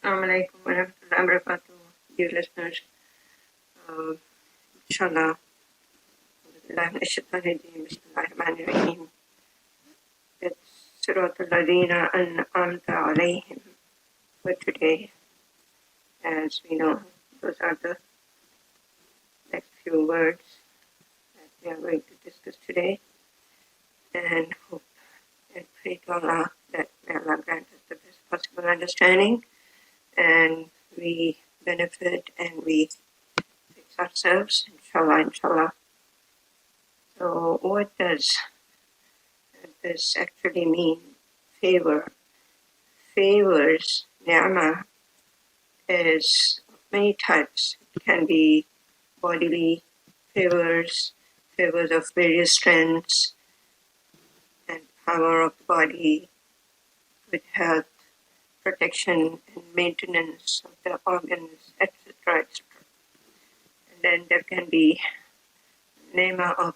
Assalamu alaikum wa rahmatullahi wa barakatuh, dear listeners. Inshallah, Bismillahirrahmanirrahim. It's Sirat, allazeena alaihim for today. As we know, those are the next few words that we are going to discuss today. And hope and pray to Allah that may Allah grant us the best possible understanding, and we benefit and we fix ourselves, inshallah. So what does this actually mean? Favor. Favors, ni'mah, is of many types. It can be bodily favors, favors of various strengths and power of the body, with health, protection and maintenance of the organs, etc. And then there can be ni'mah of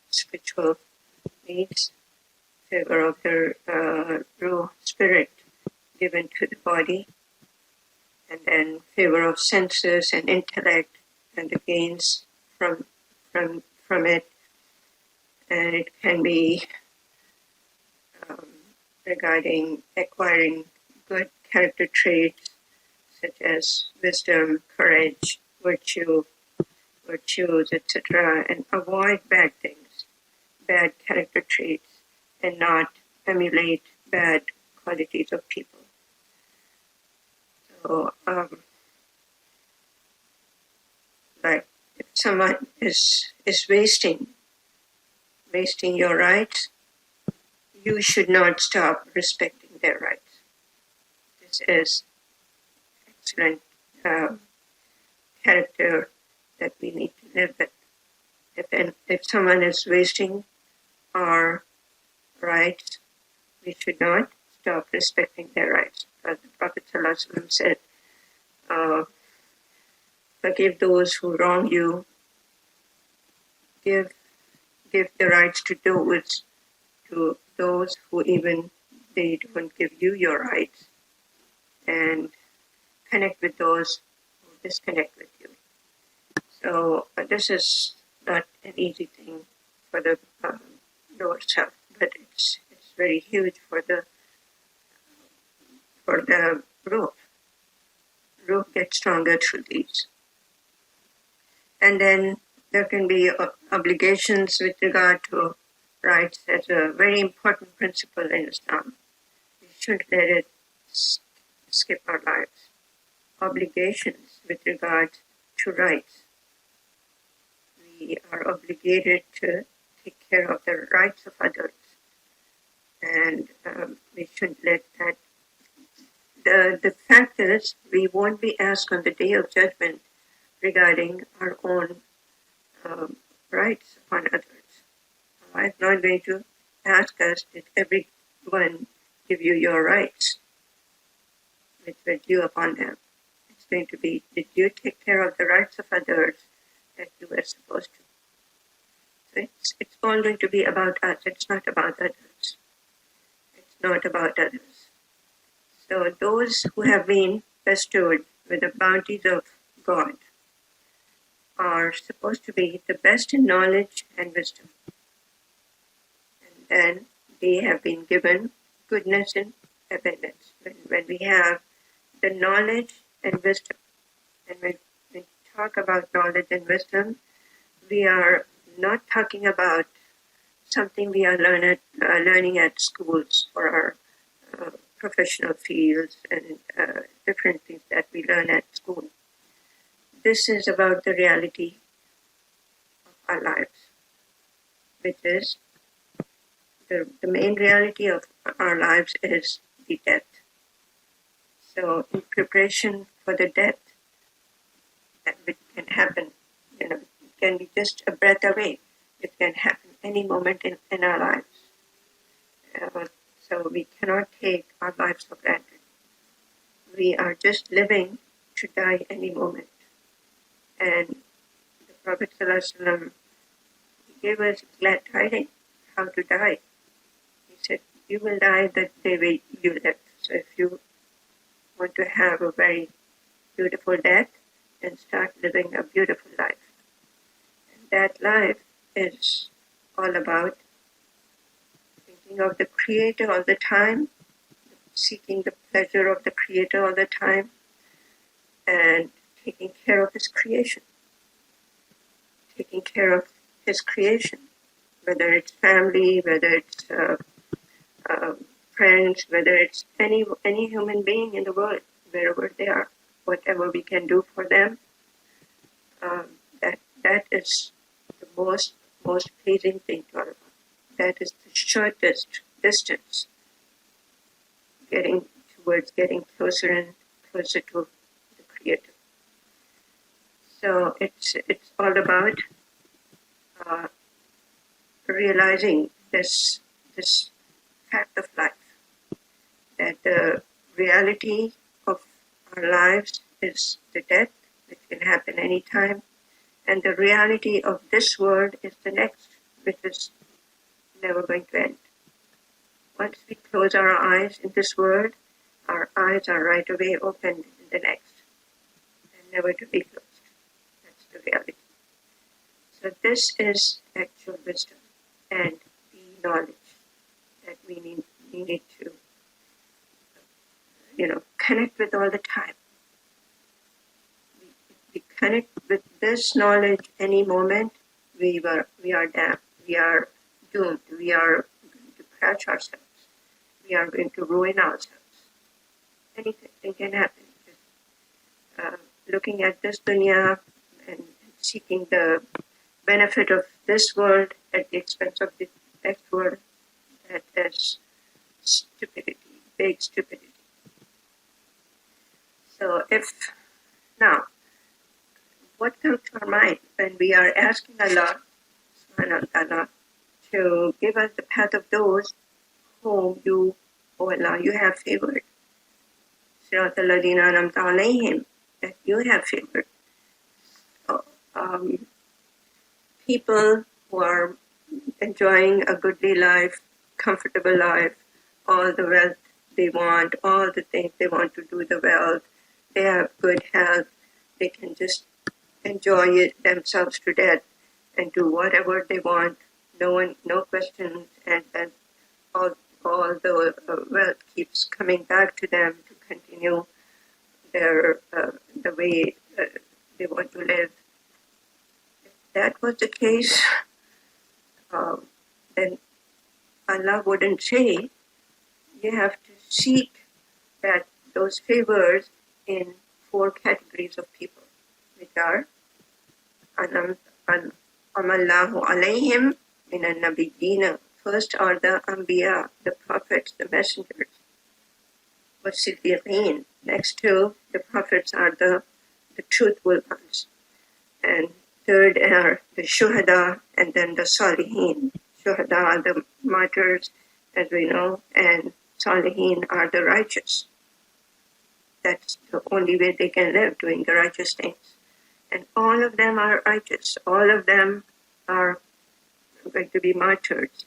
spiritual needs, favor of the ruh, spirit given to the body, and then favor of senses and intellect and the gains from it. And it can be regarding acquiring good character traits such as wisdom, courage, virtues, etc., and avoid bad things, bad character traits, and not emulate bad qualities of people. So, like if someone is wasting your rights, you should not stop respecting their rights. This is excellent character that we need to live with. If someone is wasting our rights, we should not stop respecting their rights. As the Prophet ﷺ said, forgive those who wrong you, give the rights to those who even they don't give you your rights, and connect with those who disconnect with you. So this is not an easy thing for the lower self, but it's very huge for the ruh. Ruh gets stronger through these. And then there can be obligations with regard to rights. That's a very important principle in Islam. We shouldn't let it skip our lives. Obligations with regard to rights. We are obligated to take care of the rights of others, and we shouldn't let that. The fact is, we won't be asked on the day of judgment regarding our own rights upon others. Allah is not going to ask us, did everyone give you your rights which were due upon them? It's going to be, did you take care of the rights of others that you were supposed to? So it's all going to be about us. It's not about others. It's not about others. So those who have been bestowed with the bounties of God are supposed to be the best in knowledge and wisdom. And then they have been given goodness and abundance. When we have the knowledge and wisdom, and when we talk about knowledge and wisdom, we are not talking about something we are learning at schools for our professional fields and different things that we learn at school. This is about the reality of our lives, which is the main reality of our lives is the death. So in preparation for the death, that which can happen, it can be just a breath away. It can happen any moment in our lives. So we cannot take our lives for granted. We are just living to die any moment. And the Prophet ﷺ gave us glad tidings how to die. He said, you will die the day you live. So if you want to have a very beautiful death and start living a beautiful life. And that life is all about thinking of the Creator all the time, seeking the pleasure of the Creator all the time, and taking care of His creation. Taking care of His creation, whether it's family, whether it's friends, whether it's any human being in the world, wherever they are, whatever we can do for them, that is the most pleasing thing to Allah. That is the shortest distance getting closer and closer to the Creator. So it's all about realizing this fact of life, that the reality of our lives is the death, which can happen anytime, and the reality of this world is the next, which is never going to end. Once we close our eyes in this world, our eyes are right away opened in the next, and never to be closed. That's the reality. So this is actual wisdom and the knowledge that we need to, connect with all the time. We connect with this knowledge any moment, we are damned, we are doomed, we are going to crash ourselves, we are going to ruin ourselves. Anything can happen. Looking at this dunya and seeking the benefit of this world at the expense of the next world, that is stupidity, big stupidity. So now, what comes to our mind when we are asking Allah, subhanahu wa ta'ala, to give us the path of those whom you, O Allah, you have favored. Sirat, allazeena, alaihim, that you have favored. People who are enjoying a goodly life, comfortable life, all the wealth they want, all the things they want to do, the wealth, they have good health, they can just enjoy it themselves to death and do whatever they want, no questions, and then all the wealth keeps coming back to them to continue their the way they want to live. If that was the case, then Allah wouldn't say you have to seek those favors in 4 categories of people, which are amallahu alaihim minan nabiyyin. First are the anbiya, the prophets, the messengers, was-siddiqeen. Next to the prophets are the truthful ones, and third are the shuhada, and then the salihin. Shuhada are the martyrs, as we know, and salihin are the righteous. That's the only way they can live, doing the righteous things. And all of them are righteous. All of them are going to be martyrs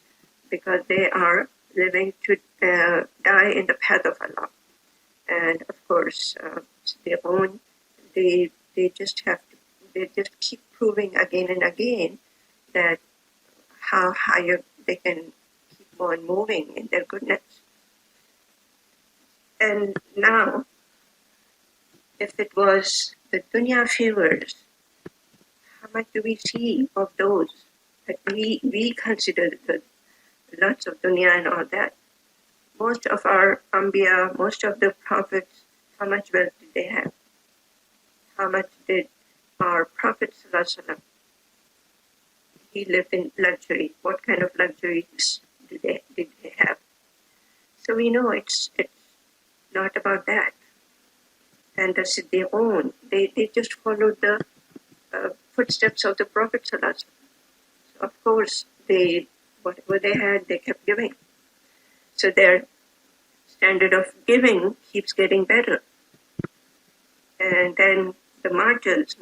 because they are living to die in the path of Allah. And of course, they just keep proving again and again that how higher they can keep on moving in their goodness. And now, if it was the dunya favors, how much do we see of those that we consider the lots of dunya and all that? Most of our anbiya, most of the prophets, how much wealth did they have? How much did our Prophet ﷺ, he lived in luxury? What kind of luxuries did they have? So we know it's not about that. And the Siddiqoon, they just followed the footsteps of the Prophet ﷺ. So of course, whatever they had, they kept giving. So their standard of giving keeps getting better. And then the martyrs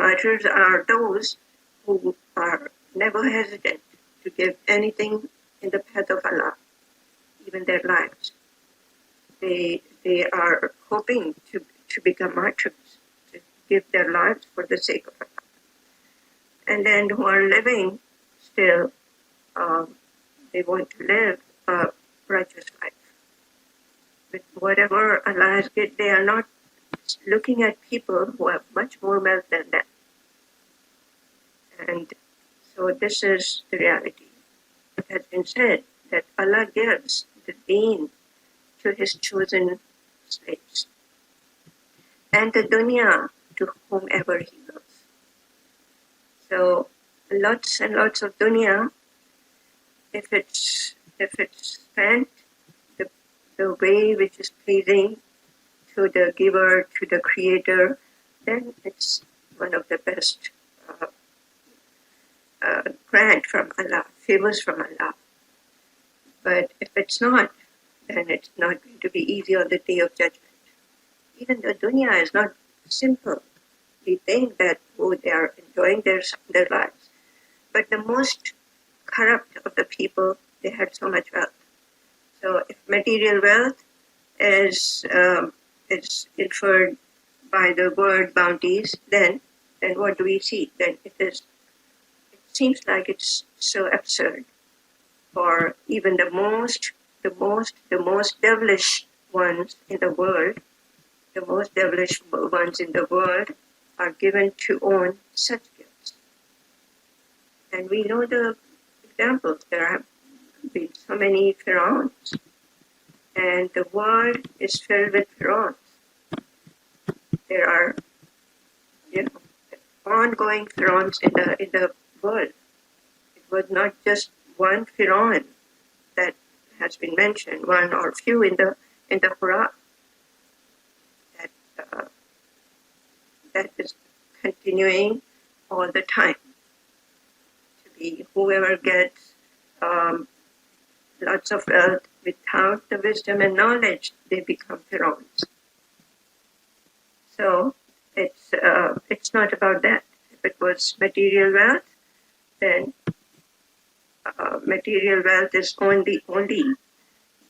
are those who are never hesitant to give anything in the path of Allah, even their lives. They are hoping to to become martyrs, to give their lives for the sake of Allah. And then who are living still, they want to live a righteous life. With whatever Allah has given, they are not looking at people who have much more wealth than them. And so this is the reality. It has been said that Allah gives the deen to His chosen slaves, and the dunya to whomever He wills. So lots and lots of dunya, if it's spent the way which is pleasing to the giver, to the creator, then it's one of the best grant from Allah, favors from Allah. But if it's not, then it's not going to be easy on the day of judgment. Even the dunya is not simple. We think that they are enjoying their lives. But the most corrupt of the people, they had so much wealth. So if material wealth is inferred by the word bounties, then what do we see? Then it seems like it's so absurd for even the most devilish ones in the world, are given to own such gifts. And we know the examples. There have been so many pharaohs, and the world is filled with pharaohs. There are, ongoing pharaohs in the world. It was not just one pharaoh that has been mentioned, one or few in the Quran. That is continuing all the time. To be whoever gets lots of wealth without the wisdom and knowledge, they become pharaohs. So it's not about that. If it was material wealth, then material wealth is only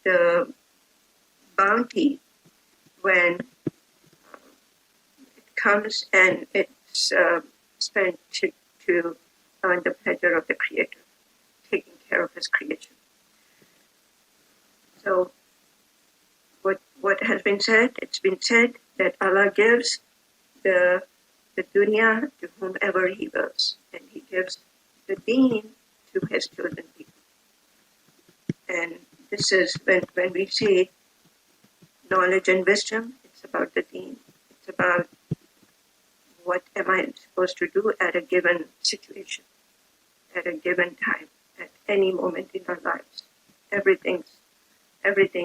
the bounty when it comes and it's spent to earn the pleasure of the Creator, taking care of His creation. So what has been said? It's been said that Allah gives the dunya to whomever He wills, and He gives the deen to His chosen people. And this is when we say knowledge and wisdom, it's about the deen. It's about what am I supposed to do at a given situation, at a given time, at any moment in our lives. Everything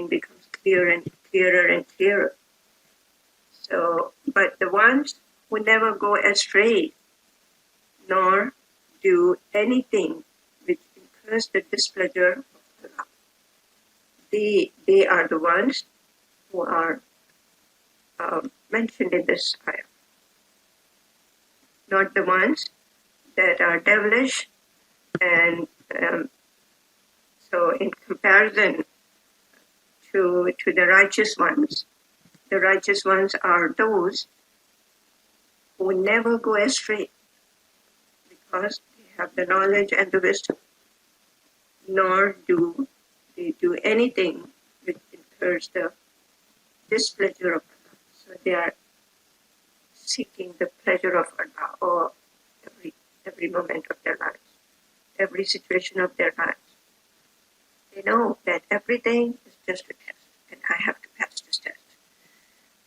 becomes clearer and clearer and clearer. So, but the ones who never go astray, nor do anything which incurs the displeasure of Allah, they are the ones who are mentioned in this ayah. Not the ones that are devilish, and so in comparison to the righteous ones are those who never go astray because they have the knowledge and the wisdom, nor do they do anything which incurs the displeasure of Allah. So they are seeking the pleasure of Allah or every moment of their lives, every situation of their lives. They know that everything is just a test, and I have to pass this test.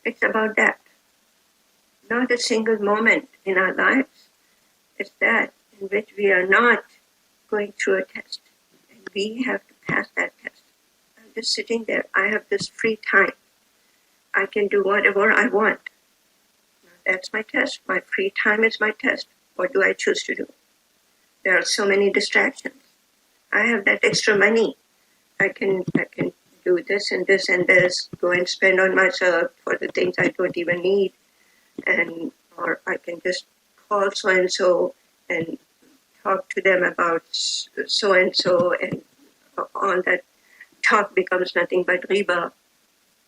It's about that. Not a single moment in our lives is that in which we are not going through a test, and we have to pass that test. I'm just sitting there. I have this free time. I can do whatever I want. That's my test. My free time is my test. What do I choose to do? There are so many distractions. I have that extra money. I can do this and this and this, go and spend on myself for the things I don't even need, or I can just call so and talk to them about so and all that talk becomes nothing but riba.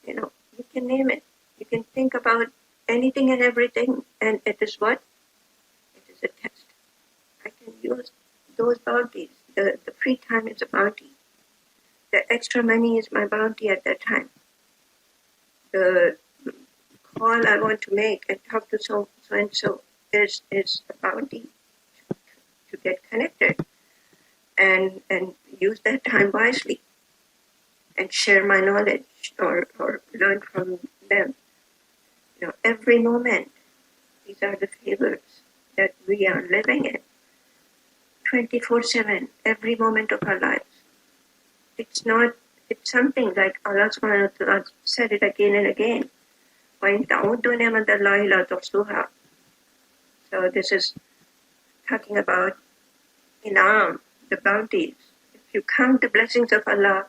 You can name it. You can think about anything and everything, and it is what? It is a test. I can use those bounties. The free time is a bounty. The extra money is my bounty at that time. The call I want to make and talk to so and so is a bounty to get connected and use that time wisely and share my knowledge or learn from them. Every moment, these are the favors that we are living in 24/7, every moment of our lives. It's something like Allah subhanahu wa ta'ala said it again and again. وَإِن تَعُدُّوا نِعْمَةَ اللَّهِ لَا تُحْصُوهَا. So this is talking about inam, the bounties. If you count the blessings of Allah,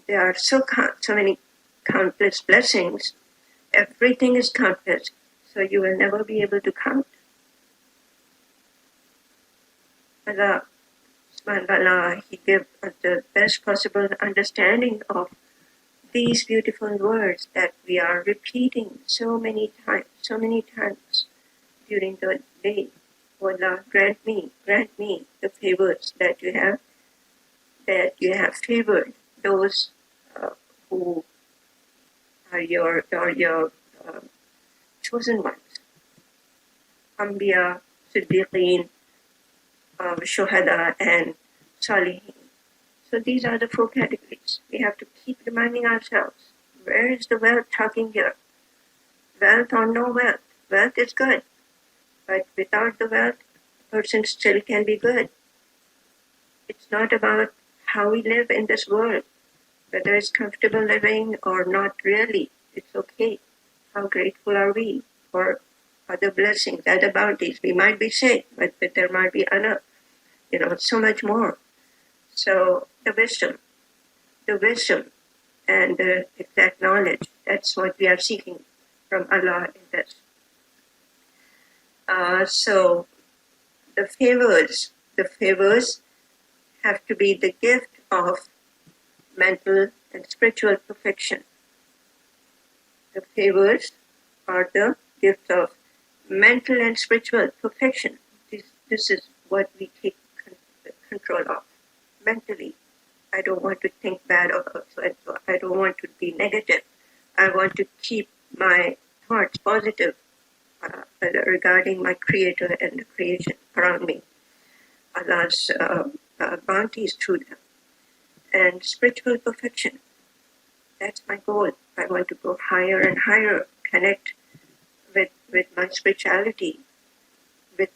there are so many countless blessings. Everything is countless, so you will never be able to count. Allah subhanahu wa ta'ala, He gives us the best possible understanding of these beautiful words that we are repeating so many times during the day. Oh Allah, grant me the favors that you have favored those who are your chosen ones. Anbiya, Siddiqeen, Shuhada, and Salihin. So these are the 4 categories. We have to keep reminding ourselves, where is the wealth talking here? Wealth or no wealth? Wealth is good. But without the wealth, a person still can be good. It's not about how we live in this world, whether it's comfortable living or not really. It's okay. How grateful are we for other blessings, other bounties? We might be sick, but there might be other, so much more. So the wisdom and the exact knowledge, that's what we are seeking from Allah in this. So the favors have to be the gift of mental and spiritual perfection. The favors are the gift of mental and spiritual perfection. This is what we take control of. Mentally, I don't want to think bad of so I don't want to be negative. I want to keep my thoughts positive regarding my Creator and the creation around me. Allah's bounties through them. And spiritual perfection, that's my goal. I want to go higher and higher, connect with my spirituality, with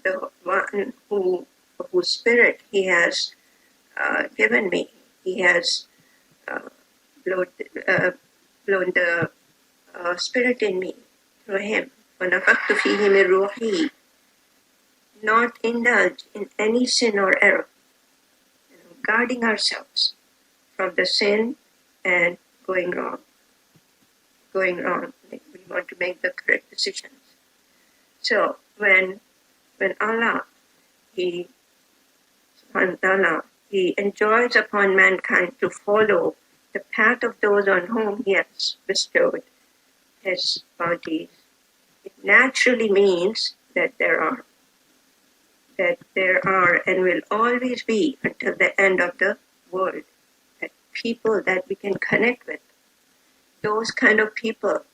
the one whose spirit He has given me. He has blown the spirit in me through Him. وَنَفَخْتُ فِيهِ مِنْ رُوحِي. Not indulge in any sin or error. Guarding ourselves from the sin and going wrong. We want to make the correct decisions. So when Allah, He enjoins upon mankind to follow the path of those on whom He has bestowed His bounties, it naturally means that there are and will always be until the end of the world, that people that we can connect with. Those kind of people,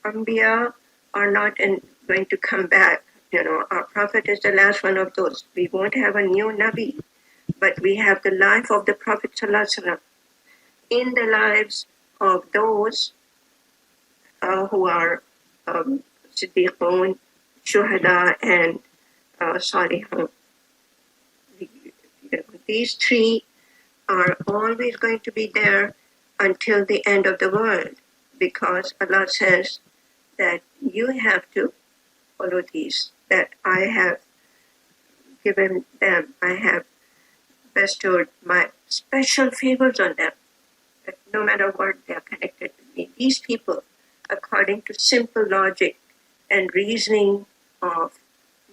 Anbiya, are not going to come back. Our Prophet is the last one of those. We won't have a new Nabi, but we have the life of the Prophet ﷺ in the lives of those who are Siddiqun, Shuhada, and Salihun. These 3 are always going to be there until the end of the world, because Allah says that you have to follow these, that I have given them, I have bestowed my special favors on them, that no matter what, they are connected with me. These people, according to simple logic and reasoning of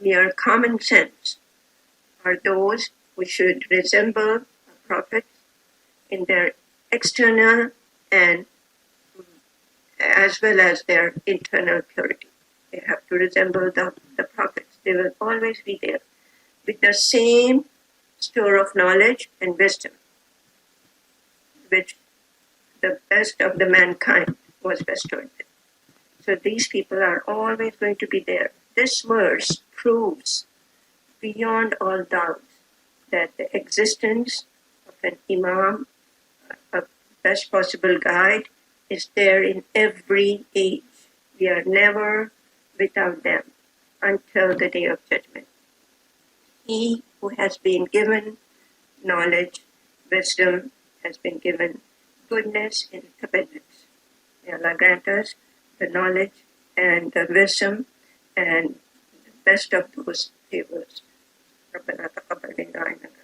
mere common sense, are those who should resemble a prophet in their external and as well as their internal purity. They have to resemble the prophets. They will always be there with the same store of knowledge and wisdom, which the best of the mankind was bestowed with. So these people are always going to be there. This verse proves beyond all doubt that the existence of an imam, a best possible guide, is there in every age. We are never without them until the day of judgment. He who has been given knowledge, wisdom, has been given goodness in abundance. May Allah grant us the knowledge and the wisdom and the best of those favors. ربنا تقبل منا إنك